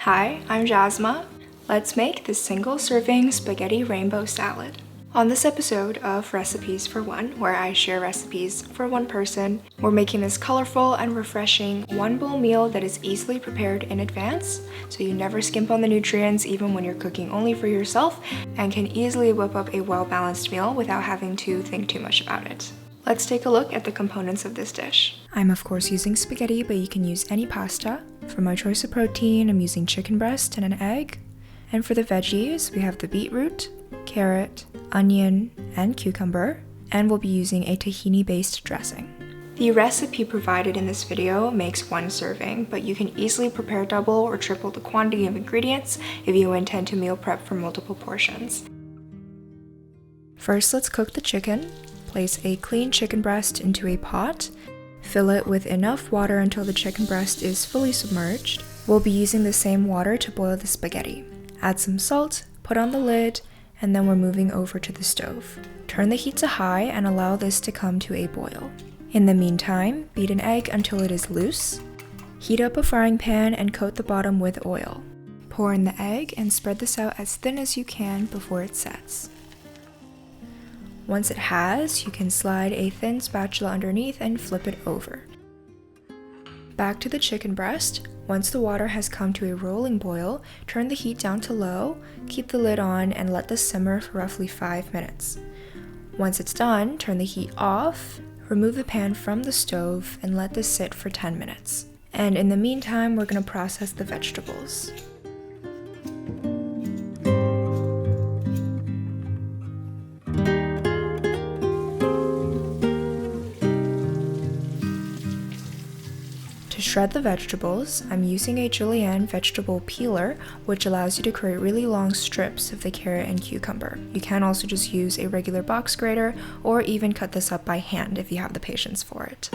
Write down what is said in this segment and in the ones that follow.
Hi, I'm Jasma. Let's make this single-serving spaghetti rainbow salad. On this episode of Recipes for One, where I share recipes for one person, we're making this colorful and refreshing one-bowl meal that is easily prepared in advance, so you never skimp on the nutrients even when you're cooking only for yourself, and can easily whip up a well-balanced meal without having to think too much about it. Let's take a look at the components of this dish. I'm of course using spaghetti, but you can use any pasta. For my choice of protein, I'm using chicken breast and an egg. And for the veggies, we have the beetroot, carrot, onion, and cucumber. And we'll be using a tahini-based dressing. The recipe provided in this video makes one serving, but you can easily prepare double or triple the quantity of ingredients if you intend to meal prep for multiple portions. First, let's cook the chicken. Place a clean chicken breast into a pot. Fill it with enough water until the chicken breast is fully submerged. We'll be using the same water to boil the spaghetti. Add some salt, put on the lid, and then we're moving over to the stove. Turn the heat to high and allow this to come to a boil. In the meantime, beat an egg until it is loose. Heat up a frying pan and coat the bottom with oil. Pour in the egg and spread this out as thin as you can before it sets. Once it has, you can slide a thin spatula underneath and flip it over. Back to the chicken breast. Once the water has come to a rolling boil, turn the heat down to low, keep the lid on, and let this simmer for roughly 5 minutes. Once it's done, turn the heat off, remove the pan from the stove, and let this sit for 10 minutes. And in the meantime, we're going to process the vegetables. To shred the vegetables, I'm using a julienne vegetable peeler, which allows you to create really long strips of the carrot and cucumber. You can also just use a regular box grater or even cut this up by hand if you have the patience for it.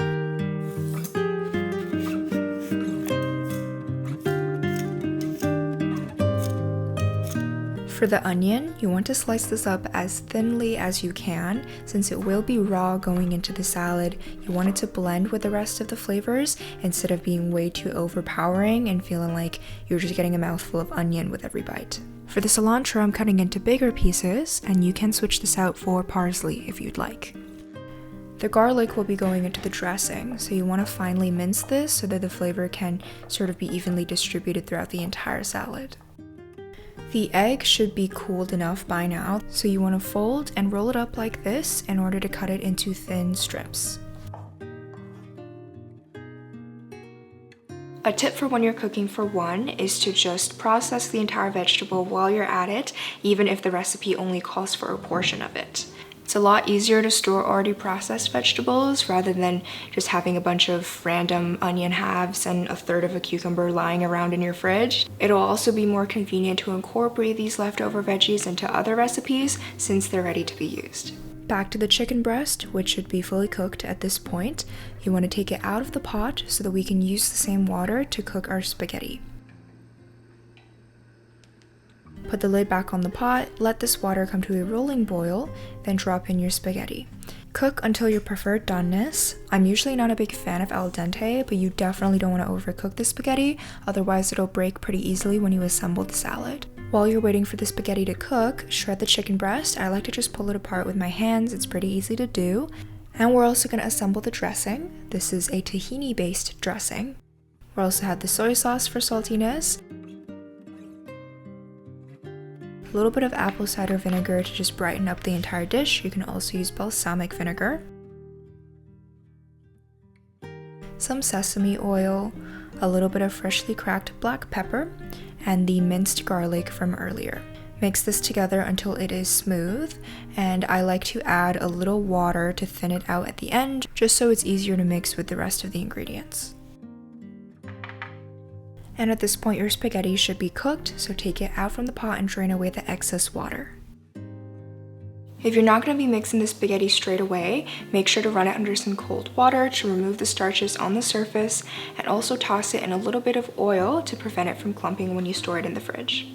For the onion, you want to slice this up as thinly as you can. Since it will be raw going into the salad, you want it to blend with the rest of the flavors instead of being way too overpowering and feeling like you're just getting a mouthful of onion with every bite. For the cilantro, I'm cutting into bigger pieces, and you can switch this out for parsley if you'd like. The garlic will be going into the dressing, so you want to finely mince this so that the flavor can sort of be evenly distributed throughout the entire salad. The egg should be cooled enough by now, so you want to fold and roll it up like this in order to cut it into thin strips. A tip for when you're cooking for one is to just process the entire vegetable while you're at it, even if the recipe only calls for a portion of it. It's a lot easier to store already processed vegetables rather than just having a bunch of random onion halves and a third of a cucumber lying around in your fridge. It'll also be more convenient to incorporate these leftover veggies into other recipes since they're ready to be used. Back to the chicken breast, which should be fully cooked at this point. You want to take it out of the pot so that we can use the same water to cook our spaghetti. Put the lid back on the pot, let this water come to a rolling boil, then drop in your spaghetti. Cook until your preferred doneness. I'm usually not a big fan of al dente, but you definitely don't want to overcook the spaghetti, otherwise it'll break pretty easily when you assemble the salad. While you're waiting for the spaghetti to cook, shred the chicken breast. I like to just pull it apart with my hands, it's pretty easy to do. And we're also going to assemble the dressing. This is a tahini-based dressing. We also have the soy sauce for saltiness. A little bit of apple cider vinegar to just brighten up the entire dish. You can also use balsamic vinegar. Some sesame oil, a little bit of freshly cracked black pepper, and the minced garlic from earlier. Mix this together until it is smooth, and I like to add a little water to thin it out at the end, just so it's easier to mix with the rest of the ingredients. And at this point, your spaghetti should be cooked, so take it out from the pot and drain away the excess water. If you're not going to be mixing the spaghetti straight away, make sure to run it under some cold water to remove the starches on the surface, and also toss it in a little bit of oil to prevent it from clumping when you store it in the fridge.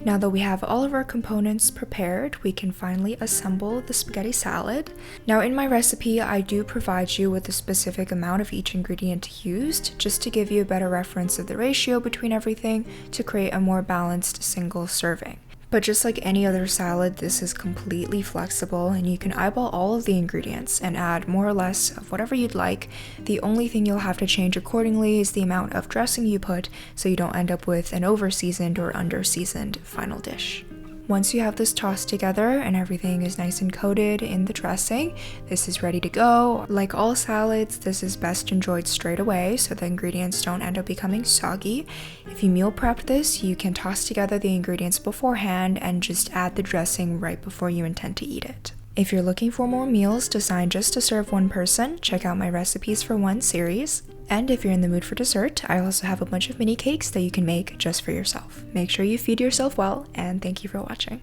Now that we have all of our components prepared, we can finally assemble the spaghetti salad. Now in my recipe, I do provide you with a specific amount of each ingredient used, just to give you a better reference of the ratio between everything to create a more balanced single serving. But just like any other salad, this is completely flexible and you can eyeball all of the ingredients and add more or less of whatever you'd like. The only thing you'll have to change accordingly is the amount of dressing you put, so you don't end up with an over-seasoned or under-seasoned final dish. Once you have this tossed together and everything is nice and coated in the dressing, this is ready to go. Like all salads, this is best enjoyed straight away so the ingredients don't end up becoming soggy. If you meal prep this, you can toss together the ingredients beforehand and just add the dressing right before you intend to eat it. If you're looking for more meals designed just to serve one person, check out my Recipes for One series. And if you're in the mood for dessert, I also have a bunch of mini cakes that you can make just for yourself. Make sure you feed yourself well, and thank you for watching.